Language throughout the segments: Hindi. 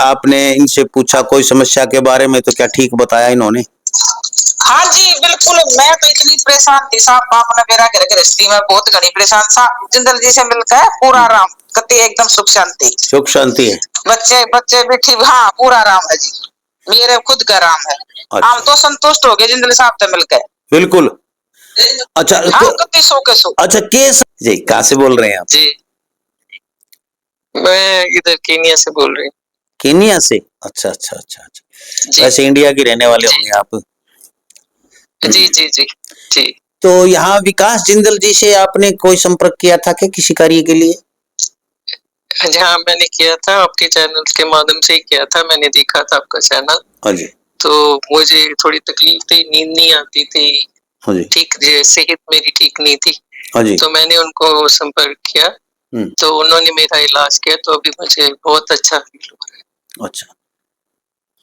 आपने इनसे पूछा कोई समस्या के बारे में तो क्या ठीक बताया इन्होंने? हाँ जी बिल्कुल, मैं तो इतनी परेशान थी साहब, बाप ने मेरा घर गृहस्थी में बहुत घनी परेशान था। जिंदल जी से मिलकर पूरा आराम, कति एकदम सुख शांति। सुख शांति है। बच्चे बच्चे भी ठीक, हाँ पूरा आराम है जी, मेरे खुद का आराम है। अच्छा। हम तो संतुष्ट हो गए जिंदल साहब से मिलकर। बिल्कुल। अच्छा हाँ, कति सो के सो। अच्छा केस जी कहाँ से बोल रहे हैं आप? जी मैं इधर केनिया से बोल रही हूँ। केनिया से? अच्छा अच्छा अच्छा अच्छा, वैसे इंडिया की रहने वाले होंगे आप? जी जी जी जी। तो यहाँ विकास जिंदल जी से आपने कोई संपर्क किया था क्या किसी कार्य के लिए? हाँ मैंने किया था, आपके चैनल के माध्यम से ही किया था, मैंने देखा था आपका चैनल। हाँ जी। तो मुझे थोड़ी तकलीफ थी, नींद नहीं आती थी। हाँ जी। ठीक, सेहत मेरी ठीक नहीं थी। हाँ जी। तो मैंने उनको संपर्क किया, तो उन्होंने मेरा इलाज किया, तो अभी मुझे बहुत अच्छा फील हो रहा है। अच्छा,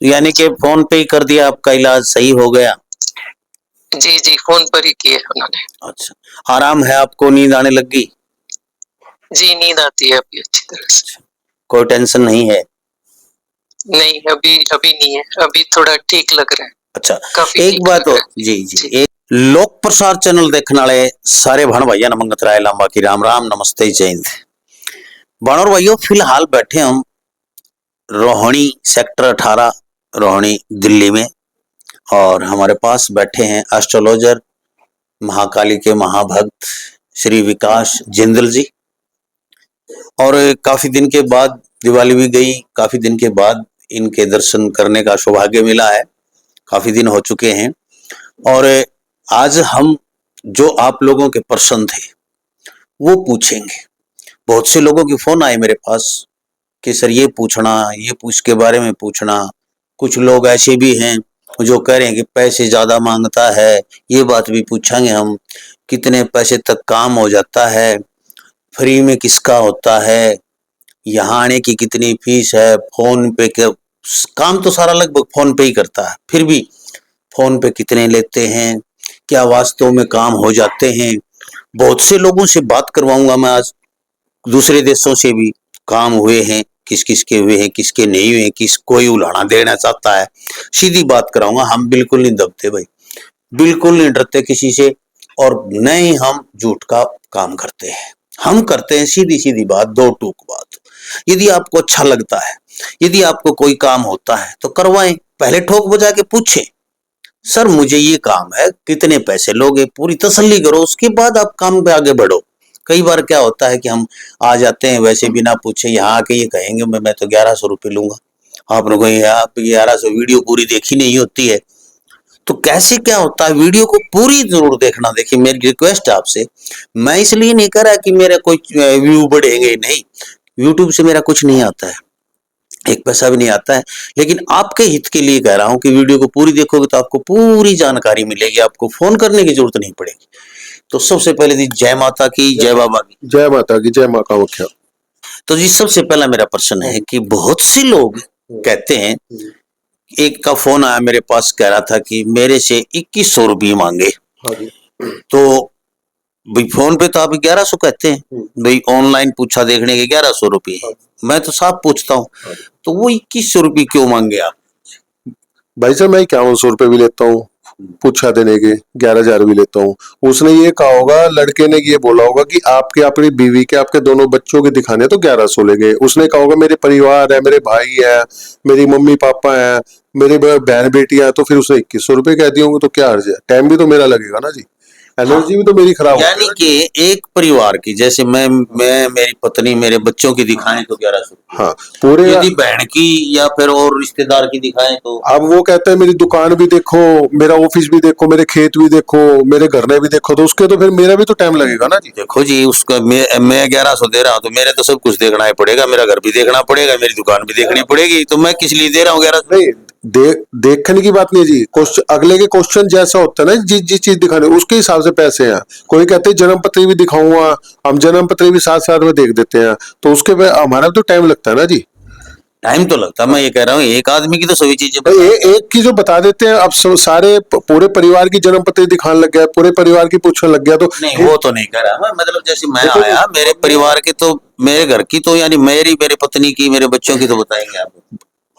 यानी कि फोन पे ही कर दिया, आपका इलाज सही हो गया? जी जी, फोन पर ही किए उन्होंने। अच्छा, आराम है आपको, नींद आने लग गई? जी नींद आती है अभी अच्छी तरह से। अच्छा, कोई टेंशन नहीं है? नहीं अभी अभी नहीं है, अभी थोड़ा ठीक लग रहा है। अच्छा, काफी एक ठीक बात लग हो रहा है। जी जी, एक लोक प्रसार चैनल देखने वाले सारे भाण भाइया ने मंगत राय लांबा की राम राम नमस्ते जय हिंद। भाणों भाइयों, फिलहाल बैठे हम रोहिणी सेक्टर 18 रोहिणी दिल्ली में, और हमारे पास बैठे हैं एस्ट्रोलॉजर महाकाली के महाभक्त श्री विकास जिंदल जी। और काफी दिन के बाद दिवाली भी गई, काफी दिन के बाद इनके दर्शन करने का सौभाग्य मिला है, काफी दिन हो चुके हैं। और आज हम जो आप लोगों के प्रश्न थे वो पूछेंगे। बहुत से लोगों के फोन आए मेरे पास कि सर ये पूछना, ये पूछ के बारे में पूछना। कुछ लोग ऐसे भी हैं जो कह रहे हैं कि पैसे ज्यादा मांगता है, ये बात भी पूछेंगे हम। कितने पैसे तक काम हो जाता है, फ्री में किसका होता है, यहाँ आने की कितनी फीस है, फोन पे के काम तो सारा लगभग फोन पे ही करता है, फिर भी फोन पे कितने लेते हैं, क्या वास्तव में काम हो जाते हैं। बहुत से लोगों से बात करवाऊंगा मैं आज, दूसरे देशों से भी काम हुए हैं, किस किस के हुए हैं, किसके नहीं हुए, किस कोई उलाना देना चाहता है, सीधी बात कराऊंगा। हम बिल्कुल नहीं दबते भाई, बिल्कुल नहीं डरते किसी से, और न ही हम झूठ का काम करते हैं। हम करते हैं सीधी सीधी बात, दो टूक बात। यदि आपको अच्छा लगता है, यदि आपको कोई काम होता है तो करवाएं, पहले ठोक बजा के पूछें सर मुझे ये काम है, कितने पैसे लोगे, पूरी तसल्ली करो, उसके बाद आप काम पे आगे बढ़ो। कई बार क्या होता है कि हम आ जाते हैं वैसे बिना पूछे, यहाँ आके ये कहेंगे मैं तो 1100 रुपये लूंगा, आपने कहीं आप 1100 वीडियो पूरी देखी नहीं होती है। तो कैसे क्या होता है, वीडियो को पूरी जरूर देखना। देखिए मेरी रिक्वेस्ट है आपसे, मैं इसलिए नहीं कह रहा कि मेरा कोई व्यू बढ़ेंगे, नहीं, यूट्यूब से मेरा कुछ नहीं आता है, एक पैसा भी नहीं आता है, लेकिन आपके हित के लिए कह रहा हूं कि वीडियो को पूरी देखोगे तो आपको पूरी जानकारी मिलेगी, आपको फोन करने की जरूरत नहीं पड़ेगी। तो सबसे पहले जी जय माता की, जय बाबा की। जय माता की, जय माँ का मुखिया। तो जी सबसे पहला मेरा प्रश्न है कि बहुत से लोग कहते हैं, एक का फोन आया मेरे पास, कह रहा था कि मेरे से 2100 रुपये मांगे। तो भाई फोन पे तो आप 1100 कहते हैं, भाई ऑनलाइन पूछा देखने के 1100 रुपये, मैं तो साफ पूछता हूँ, तो वो 2100 रुपये क्यों मांगे आप? भाई साहब मैं 5100 रुपये भी लेता हूँ, पूछा देने के 11,000 भी लेता हूँ। उसने ये कहा होगा, लड़के ने ये बोला होगा कि आपके अपनी बीवी के, आपके दोनों बच्चों के दिखाने तो 1100 ले गए। उसने कहा होगा मेरे परिवार है, मेरे भाई है, मेरी मम्मी पापा है, मेरे बहन बेटी है, तो फिर उसने 2100 रुपये कह दिए होंगे। तो क्या अर्ज है, टाइम भी तो मेरा लगेगा ना जी, एनर्जी भी तो मेरी खराब। यानी कि एक परिवार की, जैसे मैं मेरी पत्नी मेरे बच्चों की दिखाएं तो 1100, हाँ पूरे, यदि बहन की या फिर और रिश्तेदार की दिखाएं तो। अब वो कहते हैं मेरी दुकान भी देखो, मेरा ऑफिस भी देखो, मेरे खेत भी देखो, मेरे घर में भी देखो, तो उसके तो फिर मेरा भी तो टाइम लगेगा ना जी। देखो जी, उसका मैं 1100 दे रहा हूँ तो मेरे तो सब कुछ देखना ही पड़ेगा, मेरा घर भी देखना पड़ेगा, मेरी दुकान भी देखनी पड़ेगी, तो मैं किस लिए दे रहा हूँ 1100? नहीं, देखने की बात नहीं जी, अगले के क्वेश्चन जैसा होता है ना, जिस चीज दिखाने उसके हिसाब से पैसे हैं। कोई कहते हैं जन्म पत्री भी दिखाऊंगा, हम जन्म पत्री भी साथ साथ में देख देते हैं, तो उसके पे हमारा तो टाइम लगता है ना जी। टाइम तो लगता है, मैं ये कह रहा हूँ एक आदमी की तो सभी चीजें एक की जो बता देते हैं, अब सारे पूरे परिवार की जन्म पत्री दिखाने लग गया, पूरे परिवार की पूछने लग गया, तो नहीं वो तो नहीं कह रहा मैं, मतलब जैसे मैं आया, मेरे परिवार के तो, मेरे घर की तो, यानी मेरे पत्नी की, मेरे बच्चों की तो बताएंगे आप।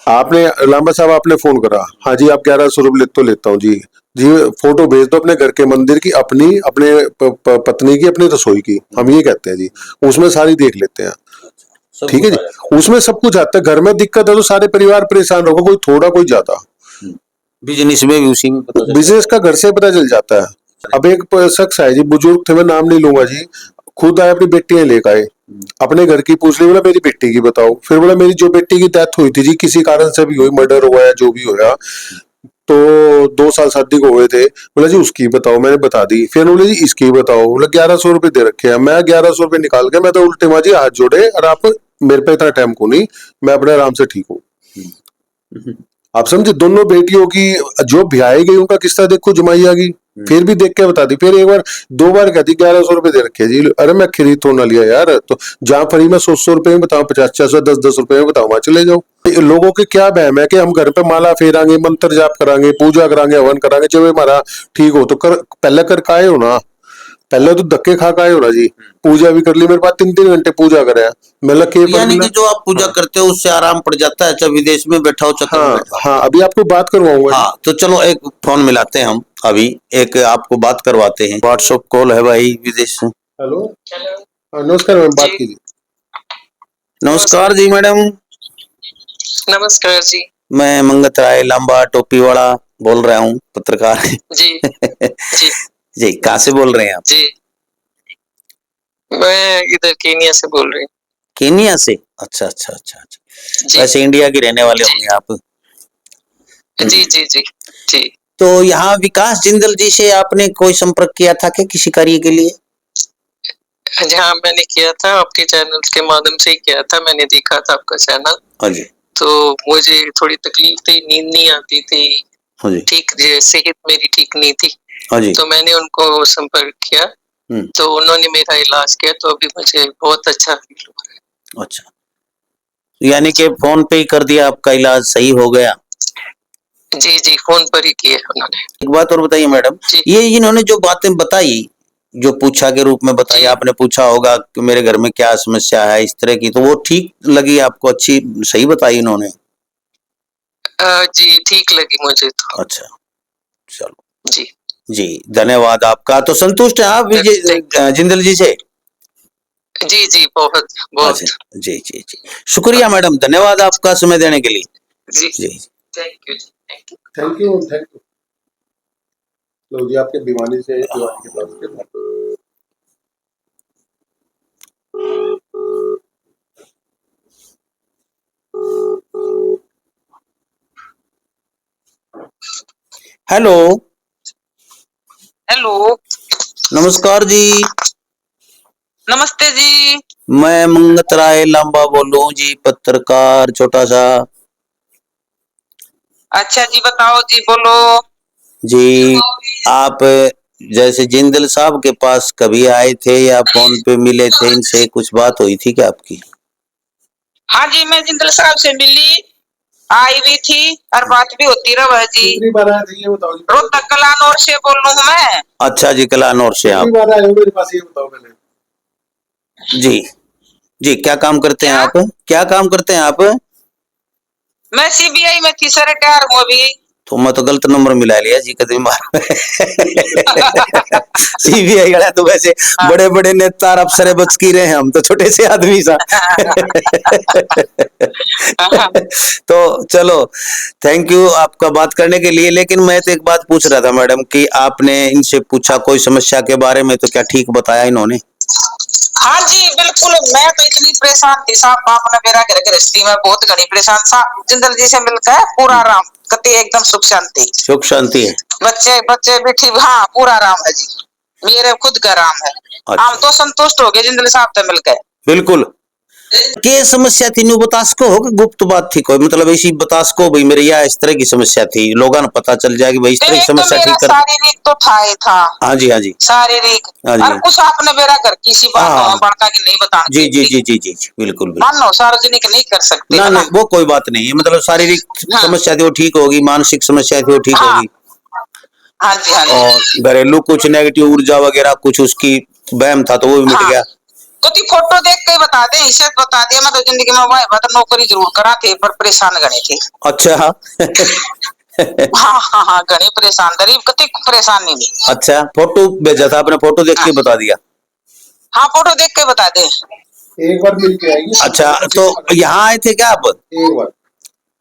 आपने लांबा साहब आपने फोन करा, हाँ जी आप 1100 रुपये तो लेता हूँ जी। जी फोटो भेज दो अपने घर के मंदिर की, अपनी अपने पत्नी की, अपनी रसोई की, हम ये कहते हैं जी, उसमें सारी देख लेते हैं। ठीक है जी, उसमें सब कुछ आता है। घर में दिक्कत है तो सारे परिवार परेशान होगा, कोई थोड़ा कोई ज्यादा। बिजनेस में भी उसी में पता चल बिजनेस का घर से पता चल जाता है। अब एक शख्स है जी, बुजुर्ग थे, मैं नाम नहीं लूंगा जी, खुद आए अपनी बेटियां लेकर आए, अपने घर की पूछ ली, बोला मेरी बेटी की बताओ, फिर बोला मेरी जो बेटी की डेथ हुई थी जी, किसी कारण से भी हुई, मर्डर हुआ या जो भी हुआ, तो 2 साल शादी को हुए थे, बोला जी उसकी बताओ, मैंने बता दी। फिर बोले जी इसकी बताओ, बोला 1100 रुपये दे रखे हैं। मैं 1100 रुपये निकाल के, मैं तो उल्टे माजी हाथ जोड़े, और आप मेरे पे इतना टाइम को नहीं, मैं अपने आराम से ठीक हूँ। आप समझे, दोनों बेटियों की जो ब्याई गई उनका किस्सा देखो, जमाइया की, फिर भी देख के बता दी, फिर एक बार 2 बार कहती 1100 रुपये दे रखे जी। अरे मैं खरीद तो ना लिया यार, तो जहां फ्री में 100 रुपए में बताओ, 50-50, 10-10 रुपए में बताओ, वहां चले जाओ। लोगों के क्या बहम है कि हम घर पे माला फेरांगे, मंत्र जाप करांगे, पूजा करांगे, हवन करांगे, जब हमारा ठीक हो तो पहले कर काए हो ना, पहले तो धक्के खा के आए हो ना जी। पूजा भी कर ली, मेरे पास 3-3 घंटे पूजा करे, मतलब के यानी कि जो आप पूजा करते हो उससे आराम पड़ जाता है, चाहे विदेश में बैठा हो चाहे हाँ हाँ, अभी आपको बात करवाऊंगा। हाँ तो चलो एक फोन मिलाते हैं हम, अभी एक आपको बात करवाते हैं। व्हाट्सएप कॉल है भाई विदेश से। हेलो, हाँ नमस्कार मैम, बात कीजिए। नमस्कार जी मैडम। नमस्कार जी। मैं मंगत राय लांबा टोपी वाला बोल रहा हूँ, पत्रकार। जी जी जी कहाँ से बोल रहे हैं आप? जी, मैं इधर केनिया से बोल रही हूँ। केनिया से? अच्छा अच्छा अच्छा अच्छा, जी वैसे इंडिया के रहने वाले जी होंगे आप। जी जी जी जी। तो यहाँ विकास जिंदल जी से आपने कोई संपर्क किया था क्या किसी कार्य के लिए? हाँ मैंने किया था, आपके चैनल के माध्यम से ही किया था, मैंने देखा था आपका चैनल। हाँ जी तो मुझे थोड़ी तकलीफ थी, नींद नहीं आती थी, हाँ जी ठीक सेहत मेरी ठीक नहीं थी, हाँ जी। तो मैंने उनको संपर्क किया, तो उन्होंने मेरा इलाज किया, तो अभी मुझे बहुत अच्छा फील हो रहा है। अच्छा, यानी कि फोन पे ही कर दिया, आपका इलाज सही हो गया? जी जी, फोन पर ही किया उन्होंने। एक बात और बताइए मैडम, ये इन्होंने जो बातें बताई, जो पूछा के रूप में बताई, आपने पूछा होगा कि मेरे घर में क्या समस्या है इस तरह की, तो वो ठीक लगी आपको? अच्छी सही बताई इन्होंने? जी ठीक लगी मुझे तो। अच्छा चलो जी जी, धन्यवाद आपका। तो संतुष्ट हैं आप विजय जिंदल जी से? जी जी, बहुत बहुत। अच्छा जी जी जी, शुक्रिया मैडम, धन्यवाद आपका समय देने के लिए। जी जी thank you thank you thank you thank you. लो जी, आपके दीवानी से दीवानी के पास के हेलो हेलो, नमस्कार जी। नमस्ते जी। मैं मंगत राय लांबा बोल रहा हूँ जी, पत्रकार छोटा सा। अच्छा जी, बताओ जी, बोलो जी आप जैसे जिंदल साहब के पास कभी आए थे या फोन पे मिले थे, इनसे कुछ बात हुई थी क्या आपकी? हाँ जी, मैं जिंदल साहब से मिली, आई भी थी और बात भी होती रहा जी। कितनी बार आए थे ये बताओ जी? रोहतक कलानौर से बोल रहा हूँ मैं। अच्छा जी, कलानौर से आप? कितनी बार आए हो मेरे पास ये बताओ पहले। जी जी, क्या काम करते हैं आप? क्या काम करते हैं आप? मैं सीबीआई में थी सर, रिटायर हूँ अभी। तो मैं तो गलत नंबर मिला लिया जी, कदम मार। सीबीआई वाला तो वैसे बड़े बड़े नेता और अफसर बच की रहे हैं, हम तो छोटे से आदमी सा। तो चलो, थैंक यू आपका बात करने के लिए। लेकिन मैं तो एक बात पूछ रहा था मैडम कि आपने इनसे पूछा कोई समस्या के बारे में, तो क्या ठीक बताया इन्होंने? हाँ जी बिल्कुल, मैं तो इतनी परेशान थी साहब, बाप ने मेरा घर गृहस्थी में बहुत घनी परेशान था, जिंदल जी से मिलकर पूरा आराम, कति एकदम सुख शांति। सुख शांति है? बच्चे बच्चे भी ठीक, हाँ पूरा आराम है जी, मेरे खुद का आराम है। अच्छा। हम तो संतुष्ट हो गए जिंदल साहब से मिलकर। बिल्कुल। के समस्या थी नु बता सको हो कि गुप्त बात थी कोई, मतलब ऐसी बता सको भाई मेरे यहाँ इस तरह की समस्या थी, लोगों ने पता चल जाए कि भाई इस तरह की समस्या ठीक कर। शारीरिक तो था ही था। हाँ जी हाँ जी, शारीरिक हाँ जी, और कुछ आपने मेरा घर किसी बात बड़का की नहीं बता। जी जी जी जी जी बिल्कुल बिल्कुल। मानो सार्वजनिक नहीं कर सकते ना ना, वो कोई बात नहीं है, मतलब शारीरिक समस्या थी वो ठीक होगी, मानसिक समस्या थी वो ठीक होगी। हाँ जी हाँ जी। और घरेलू कुछ नेगेटिव ऊर्जा वगैरह कुछ उसकी वहम था तो वो भी मिट गया। कति फोटो देख के बता दे, इसे बता दिया मैं तो जिंदगी में वाह बात नौकरी जरूर करा थे पर परेशान गणे थे। अच्छा। हाँ हाँ हाँ गणी परेशान गरीब कति परेशान नहीं। अच्छा, फोटो भेजा था आपने, फोटो देख के बता दिया? हाँ फोटो देख के बता दे। एक बार मिल के आएगी। अच्छा, तो यहाँ आए थे क्या आप? एक बार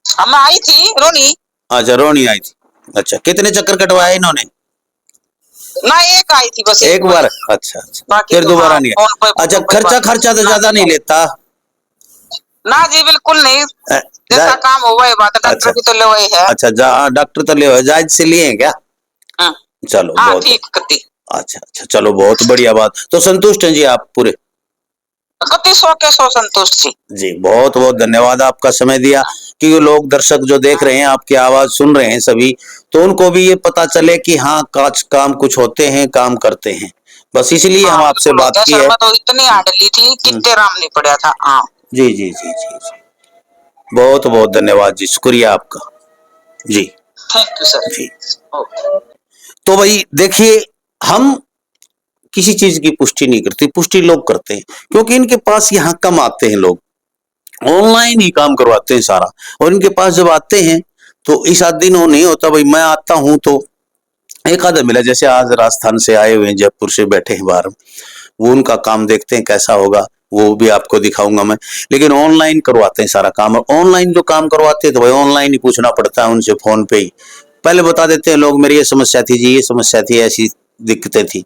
हम आई थी रोनी। अच्छा, रोनी आई थी। अच्छा, कितने चक्कर कटवाए इन्होंने? ना एक आई थी बस एक बार। अच्छा अच्छा, बाकी फिर तो दोबारा हाँ, नहीं फोन पे है। अच्छा, फोटो पे खर्चा बात- खर्चा तो ज्यादा नहीं लेता? ना जी बिल्कुल नहीं, अ, जैसा जा- काम हुआ है बात डॉक्टर अच्छा भी तो ले वही है। अच्छा, डॉक्टर तो ले जायज से लिए हैं क्या? हाँ चलो हाँ बहुत। ठीक कति अच्छा अच्छा, चलो बहुत बढ़िया बात। तो संतुष्ट हैं जी आप पूरे? कति 100 के 100 संतुष्ट जी। जी, बहुत बहुत धन्यवाद आपका समय दिया, कि लोग दर्शक जो देख रहे हैं, आपकी आवाज सुन रहे हैं सभी, तो उनको भी ये पता चले कि हाँ, काम कुछ होते हैं, काम करते हैं। बस इसलिए हम हाँ, आपसे बिल्कुल बात होता है। की है। शर्मा तो इतनी हाडली थी कितने राम नहीं पड़ा था। हाँ जी जी जी जी जी, बहुत बहुत धन्यवाद जी, शुक्रिया आपका जी। Thank you sir. जी, तो भाई देखिए, हम किसी चीज की पुष्टि नहीं करते, पुष्टि लोग करते हैं, क्योंकि इनके पास यहाँ कम आते हैं लोग, ऑनलाइन ही काम करवाते हैं सारा। और इनके पास जब आते हैं तो इस आध दिन वो नहीं होता भाई, मैं आता हूं तो एक आधा मिला, जैसे आज राजस्थान से आए हुए हैं, जयपुर से बैठे हैं बाहर, वो उनका काम देखते हैं कैसा होगा, वो भी आपको दिखाऊंगा मैं। लेकिन ऑनलाइन करवाते हैं सारा काम, और ऑनलाइन जो काम करवाते हैं तो भाई ऑनलाइन ही पूछना पड़ता है उनसे, फोन पे ही पहले बता देते हैं लोग, मेरी ये समस्या थी जी, ये समस्या थी, ऐसी दिक्कतें थी।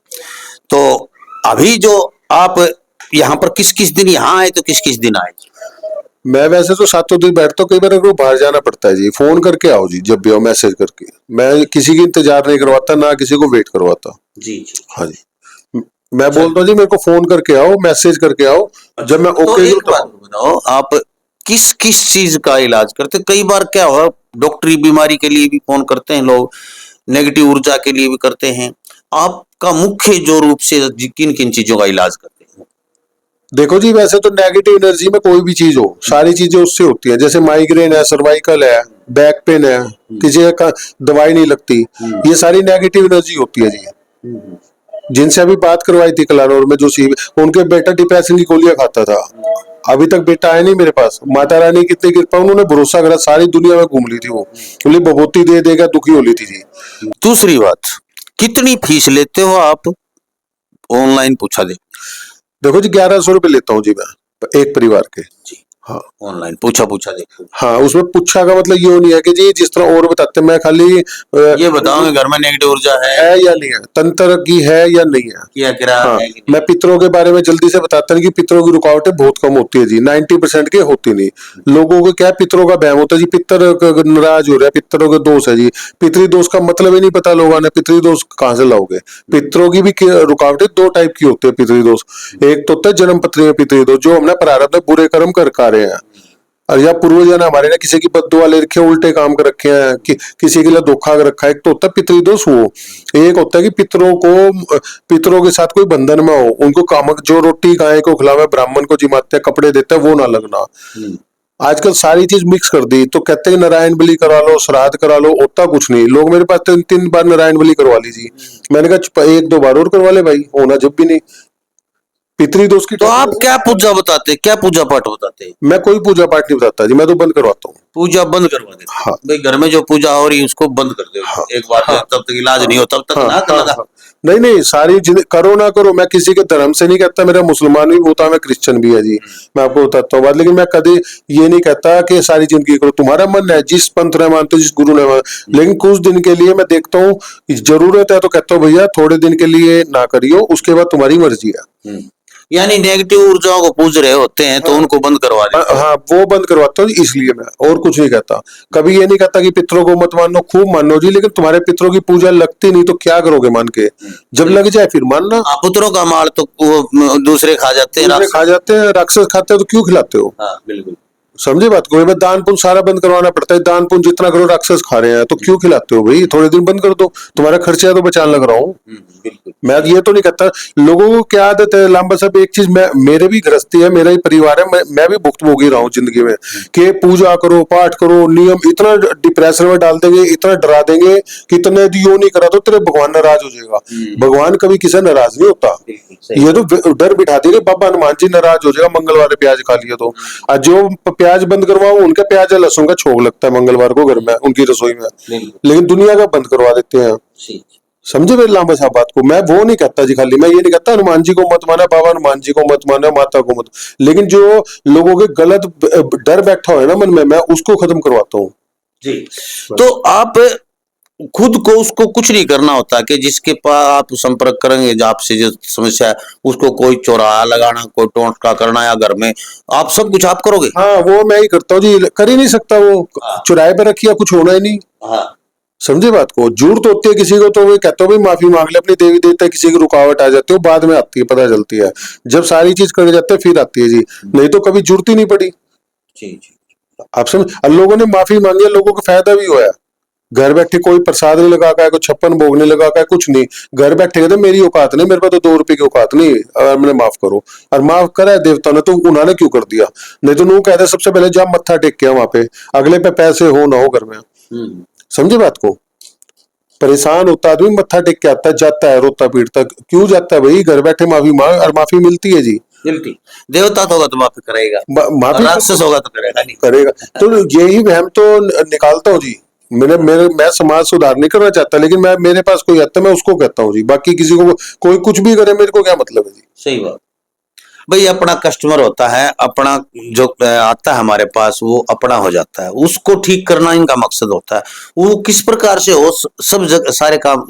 तो अभी जो आप यहाँ पर किस किस दिन यहाँ आए, तो किस किस दिन आए? मैं वैसे तो 7 दिन बैठता हूँ, कई बार अगर बाहर जाना पड़ता है जी, फोन करके आओ जी, जब भी आओ मैसेज करके। मैं किसी की इंतजार नहीं करवाता, ना किसी को वेट करवाता। जी जी। हाँ जी, मैं बोलता हूँ जी मेरे को फोन करके आओ, मैसेज करके आओ, जब मैं तो ओके एक बात बताओ, आप किस किस चीज का इलाज करते? कई बार क्या हुआ, डॉक्टरी बीमारी के लिए भी फोन करते हैं लोग, नेगेटिव ऊर्जा के लिए भी करते हैं। आपका मुख्य जो रूप से किन किन चीजों का इलाज करते हैं? देखो जी, वैसे तो नेगेटिव एनर्जी में कोई भी चीज हो, सारी चीजें उससे होती है। जैसे माइग्रेन है, सर्वाइकल है, बैक पेन है, किसी का दवाई नहीं लगती, ये सारी नेगेटिव एनर्जी होती है जी। जिनसे अभी बात करवाई थी कलानौर में, जो सी उनके बेटा डिप्रेशन की गोलियां खाता था, अभी तक बेटा आया नहीं मेरे पास। माता रानी की कितनी कृपा, उन्होंने भरोसा करा, सारी दुनिया में घूम ली थी वो, बोली भभूति दे देगा, दुखी हो ली थी जी। दूसरी बात, कितनी फीस लेते हो आप? ऑनलाइन पूछा दे। देखो जी, 1100 रुपये लेता हूँ जी मैं एक परिवार के। जी हाँ ऑनलाइन पूछा देखो। हाँ, उसमें पूछा का मतलब ये नहीं है कि जी जिस तरह और बताते हैं, मैं खाली ये बताओ घर में नेगेटिव ऊर्जा है या नहीं है, तंत्र की है या नहीं है। या गिरा हाँ, है कि नहीं? मैं पितरों के बारे में जल्दी से बताता हूँ कि पितरों की रुकावटें बहुत कम होती है जी, 90% की होती नहीं। लोगों को क्या है, पितरों का बहम होता है जी, पितर नाराज हो रहा है, पितरों के दोष है जी। पितरी दोष का मतलब ही नहीं पता लोगों ने, पितरी दोष कहाँ से लाओगे। पितरों की भी रुकावटें 2 टाइप की होती है पितरी दोष। एक तो होता है जन्म पत्री में पितरी दोष, जो हमने प्रारब्ध में बुरे कर्म कर रहे हैं, और या पूर्वज ने हमारे ने किसी की बद्दुआ ले रखे, उल्टे काम कर रखे हैं, किसी के लिए धोखा कर रखा है। एक तो होता है पितृदोष, वो एक होता है कि पितरों के साथ कोई बंधन में हो, उनको कामक जो रोटी गाय को खिलावे, ब्राह्मण को जिमाते हैं, कपड़े देते हैं, वो ना लगना। आजकल सारी चीज मिक्स कर दी, तो कहते हैं नारायण बलि करा लो, श्राद्ध करा लो, होता कुछ नहीं। लोग मेरे पास 3 बार नारायण बलि करवा लीजिए, मैंने कहा 1-2 बार और करवा ले भाई, होना जब भी नहीं। पितृदोष की तो आप क्या पूजा बताते, क्या पूजा पाठ बताते हैं? मैं कोई पूजा पाठ नहीं बताता जी, मैं तो बंद करवाता हूँ। पूजा बंद करवा देते? हाँ। भाई घर में जो पूजा हो रही है उसको बंद कर दो। हाँ। एक बार हाँ। तब तक इलाज नहीं हो तब तक हाँ, ना हाँ, लगा। हाँ। नहीं नहीं, सारी करो ना करो, मैं किसी के धर्म से नहीं कहता, मेरा मुसलमान भी होता है, मैं क्रिश्चियन भी है जी, मैं आपको बताता हूँ बात। लेकिन मैं कभी ये नहीं कहता कि सारी जिंदगी करो, तुम्हारा मन है, जिस पंथ ने मानते, जिस गुरु ने मानते। लेकिन कुछ दिन के लिए मैं देखता हूँ जरूरत है तो कहता हूँ भैया थोड़े दिन के लिए ना करियो, उसके बाद तुम्हारी मर्जी है। यानी नेगेटिव ऊर्जाओं को पूज रहे होते हैं तो उनको बंद करवा देते हैं। हाँ, वो बंद करवाता हूँ, इसलिए मैं और कुछ नहीं कहता। कभी ये नहीं कहता कि पितरों को मत मानो, खूब मानो जी, लेकिन तुम्हारे पितरों की पूजा लगती नहीं तो क्या करोगे मान के, जब लग जाए फिर मानना। पुत्रों का माल तो वो दूसरे खा जाते हैं, दूसरे खा जाते हैं, राक्षस खाते हैं, तो क्यों खिलाते हो। हाँ बिल्कुल। समझे बात को? मैं दान पुण्य सारा बंद करवाना पड़ता है। दान पुण्य जितना करो राक्षस खा रहे हैं, तो क्यों खिलाते हो भाई? थोड़े दिन बंद कर दो, तुम्हारा खर्चा तो बचाने लग रहा हूँ। बिल्कुल। मैं ये तो नहीं कहता। लोगों को क्या आदत है लांबा साहब, एक चीज मैं, मेरे भी गृहस्थी है, मेरा ही परिवार है, मैं भी भुक्तभोगी रहा हूँ जिंदगी में, कि पूजा करो, पाठ करो, नियम इतना डिप्रेशन में डाल देंगे, इतना डरा देंगे कि इतने यो नहीं करा तो तेरे भगवान नाराज हो जाएगा। भगवान कभी किसी नाराज नहीं होता। ये तो डर बिठा देंगे बाबा हनुमान जी नाराज हो जाएगा मंगलवार प्याज खा लिया तो। आज जो प्याज बंद करवाओ उनका प्याज लहसुन का छोक लगता है मंगलवार को घर में, उनकी रसोई में, लेकिन दुनिया का बंद करवा देते हैं। समझे मेरे लांबा साहब बात को? मैं वो नहीं कहता जी, खाली मैं ये नहीं कहता हनुमान जी को मत माना, बाबा हनुमान जी को मत माना, माता को मत, लेकिन जो लोगों के गलत डर बैठा है ना मन में, मैं उसको खत्म करवाता हूँ जी। तो आप खुद को उसको कुछ नहीं करना होता कि जिसके पास आप संपर्क करेंगे, जो आपसे जो समस्या है उसको कोई चौराहा लगाना, कोई टोटका करना, या घर में आप सब कुछ आप करोगे? हाँ वो मैं ही करता हूँ जी, कर ही नहीं सकता वो। चुराए पे रखिया कुछ होना ही नहीं। समझे बात को? जरूरत होती है किसी को तो वो कहता हूँ भाई माफी मांग ले अपनी देवी देवता, किसी की रुकावट आ जाती है वो बाद में आती है, पता चलती है जब सारी चीज कर जाते हैं फिर आती है जी, नहीं तो कभी जरूरत ही नहीं पड़ी जी। आप समझ। लोगों ने माफी मांगी है, लोगों को फायदा भी हुआ है। घर बैठे कोई प्रसाद नहीं लगा का है, कोई छप्पन भोग नहीं लगा का है, कुछ नहीं। घर बैठे कहते मेरी औकात नहीं, मेरे पास तो 2 रुपए की औकात नहीं, मैंने माफ करो, और माफ करा है देवता ने तो उन्होंने क्यों कर दिया? नहीं तो नू कहते सबसे पहले जा मत्था टेक के वहां पे, अगले पे पैसे हो ना हो घर में। समझे बात को? परेशान होता आदमी मत्था टेक के आता है, जाता है रोता पीटता, क्यों जाता है भाई? घर बैठे माफी मांग, और माफी मिलती है जी। मिलती। देवता तो होगा तो माफी करेगा, माफी राक्षस होगा तो करेगा नहीं। करेगा। तो यही वहम तो निकालता हूँ जी। मैं समाज सुधार नहीं करना चाहता, लेकिन मैं, मेरे पास कोई आता है मैं उसको कहता हूँ जी, बाकी किसी को कोई कुछ भी करे मेरे को क्या मतलब है जी। सही बात भाई, अपना कस्टमर होता है, अपना जो आता है हमारे पास वो अपना हो जाता है, उसको ठीक करना इनका मकसद होता है। वो किस प्रकार से हो सब जगह सारे काम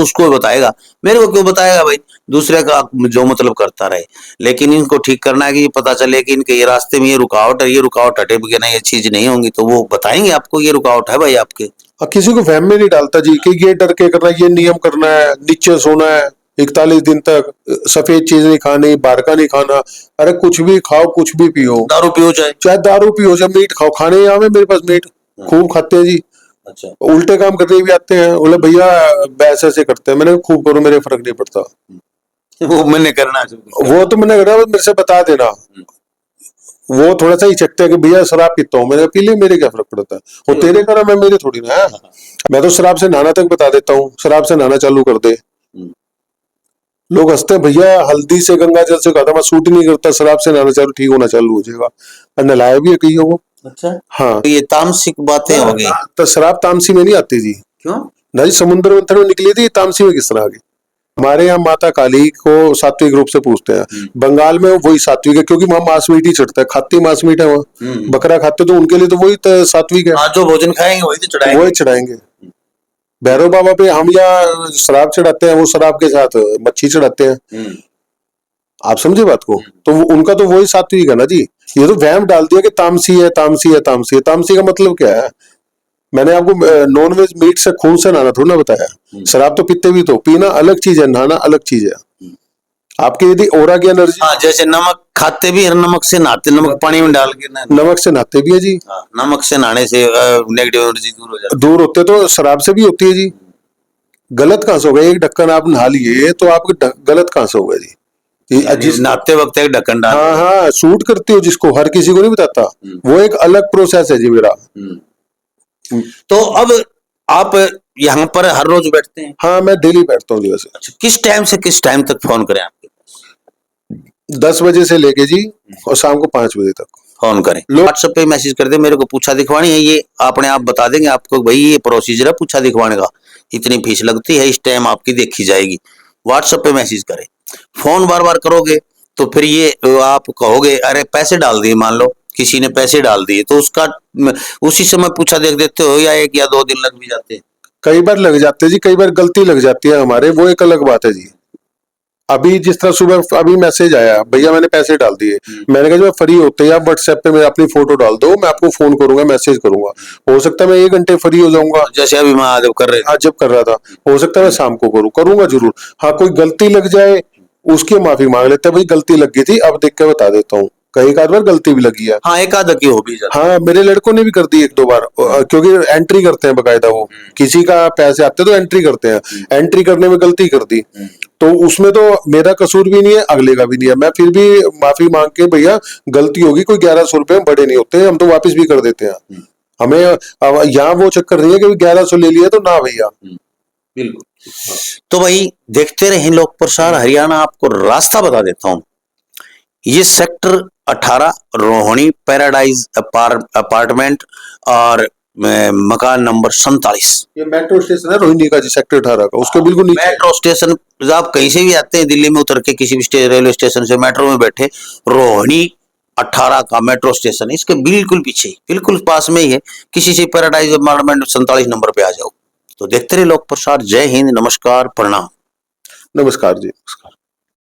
उसको बताएगा, मेरे को क्यों बताएगा भाई? दूसरे का जो मतलब करता रहे, लेकिन इनको ठीक करना है कि ये पता चले कि इनके ये रास्ते में ये रुकावट है, ये रुकावट हटे बिना ये चीज नहीं होंगी, तो वो बताएंगे आपको ये रुकावट है भाई आपके। किसी को वहम में नहीं डालता जी कि ये डर के करना, ये नियम करना है, नीचे सोना है 41 दिन तक, सफेद चीज नहीं खानी, बाहर का नहीं खाना। अरे कुछ भी खाओ, कुछ भी पियो, दारू पियो चाहे दारू पियो, चाहे मीट खाओ, खाने यहाँ में मेरे पास मीट खूब खाते हैं जी। अच्छा। उल्टे काम करने भी आते हैं, बोले भैया ऐसे ऐसे करते हैं, मैंने खूब करो, मेरे फर्क नहीं पड़ता। वो मैंने करना वो तो मैंने कहा मेरे से बता देना। वो थोड़ा सा ही चकते हैं कि भैया शराब पीता हूँ, मैंने पी ले, मेरे क्या फर्क पड़ता है? वो तेरे कर्म है, मेरे थोड़ी ना है। मैं तो शराब से नहाना तक बता देता हूँ, शराब से नहाना चालू कर दे। लोग हंसते हैं, भैया हल्दी से गंगा जल से खाता मैं सूट ही नहीं करता, शराब से नहाना चालू ठीक होना चालू हो जाएगा। और नलाया भी है कई को। अच्छा। हाँ तो ये तामसिक बातें हो गई। तो शराब तामसी में नहीं आती जी। क्यों? ना जी, समुद्र मंथन में निकली थी, तामसी में किस तरह आ गई? हमारे यहाँ माता काली को सात्विक रूप से पूछते हैं, बंगाल में वही सात्विक है, क्योंकि वहाँ मांस मीट ही चढ़ता है, खाती मांस मीट है वहाँ, बकरा खाते तो उनके लिए तो वही सात्विक है। जो भोजन खाएंगे वही तो चढ़ाएंगे, वही चढ़ाएंगे। भैरव बाबा पे हम यहाँ शराब चढ़ाते हैं, वो शराब के साथ मच्छी चढ़ाते हैं। आप समझे बात को? तो उनका तो वही सात्विक है ना जी। ये तो वहम डाल दिया कि तामसी है, तामसी है, तामसी है। तामसी का मतलब क्या है? मैंने आपको नॉनवेज मीट से खून से नहाना थोड़ा ना बताया। शराब तो पीते भी, तो पीना अलग चीज है, नहाना अलग चीज है। आपकी यदि ओरा की एनर्जी, हाँ, जैसे नमक खाते भी है, नमक से नहाते, नमक पानी में डाल के नमक से नहाते भी है जी। नमक से नहाने से नेगेटिव एनर्जी दूर हो जाती है। दूर होते तो शराब से भी होती है जी। गलत कहां से होगा? एक ढक्कन आप नहा लिए तो आपके गलत कहां से होगा जी? जिस नहाते वक्त एक ढक्कन डाल, हाँ हाँ, सूट करती हो जिसको, हर किसी को नहीं बताता, वो एक अलग प्रोसेस है जी मेरा। तो अब आप यहाँ पर हर रोज बैठते हैं? हाँ मैं डेली बैठता हूँ जी वैसे। अच्छा, किस टाइम से किस टाइम तक फोन करें आपके पास? 10 बजे से लेके जी और शाम को 5 बजे तक फोन करें। लोग व्हाट्सएप पे मैसेज कर दे, मेरे को पूछा दिखवानी है, ये अपने आप बता देंगे आपको भाई ये प्रोसीजर है पूछा दिखवाने का, इतनी फीस लगती है, इस टाइम आपकी देखी जाएगी। व्हाट्सएप पे मैसेज करें। फोन बार बार करोगे तो फिर ये आप कहोगे अरे पैसे डाल दिए, मान लो किसी ने पैसे डाल दिए तो उसका उसी समय पूछा देख देते हो, या 1 या 2 दिन लग भी जाते हैं? कई बार लग जाते हैं जी, कई बार गलती लग जाती है हमारे, वो एक अलग बात है जी। अभी जिस तरह सुबह अभी मैसेज आया, भैया मैंने पैसे डाल दिए, मैंने कहा जब फ्री होते हैं आप व्हाट्सएप पे मेरे अपनी फोटो डाल दो, मैं आपको फोन करूंगा, मैसेज करूंगा। हो सकता है मैं 1 घंटे फ्री हो जाऊंगा, जैसे अभी महादेव कर रहे आज जब कर रहा था, हो सकता है मैं शाम को करूंगा जरूर। हाँ कोई गलती लग जाए उसकी माफी मांग लेते हैं, भाई गलती लग गई थी, अब देख के बता देता हूँ। कई एक आध बार गलती भी लगी है। हाँ, एक आध की हो भी जाती हाँ, मेरे लड़कों ने भी कर दी एक दो बार, क्योंकि एंट्री करते हैं बकायदा, वो किसी का पैसे आते तो एंट्री करते हैं, एंट्री करने में गलती कर दी, तो उसमें तो मेरा कसूर भी नहीं है, अगले का भी नहीं है, मैं फिर भी माफी मांग के, भैया गलती होगी, कोई 1100 रुपए बड़े नहीं होते, हम तो वापस भी कर देते हैं। हमें अब यहाँ वो चक्कर नहीं है कि 1100 ले लिया तो ना भैया। बिल्कुल। तो भाई देखते रहे लोक प्रसार हरियाणा। आपको रास्ता बता देता हूँ, ये सेक्टर 18 रोहिणी पैराडाइज अपार्टमेंट और मकान नंबर 47। ये मेट्रो स्टेशन है रोहिणी का जी, सेक्टर 18 का, उसके बिल्कुल नीचे। मेट्रो स्टेशन, आप कहीं से भी आते हैं दिल्ली में उतर के किसी भी रेलवे स्टेशन से मेट्रो में बैठे, रोहिणी 18 का मेट्रो स्टेशन है, इसके बिल्कुल पीछे, बिल्कुल पास में ही है। किसी से पैराडाइज अपार्टमेंट 47 नंबर पे आ जाओ। तो देखते रहे लोक प्रसार। जय हिंद, नमस्कार, प्रणाम। नमस्कार जी, नमस्कार।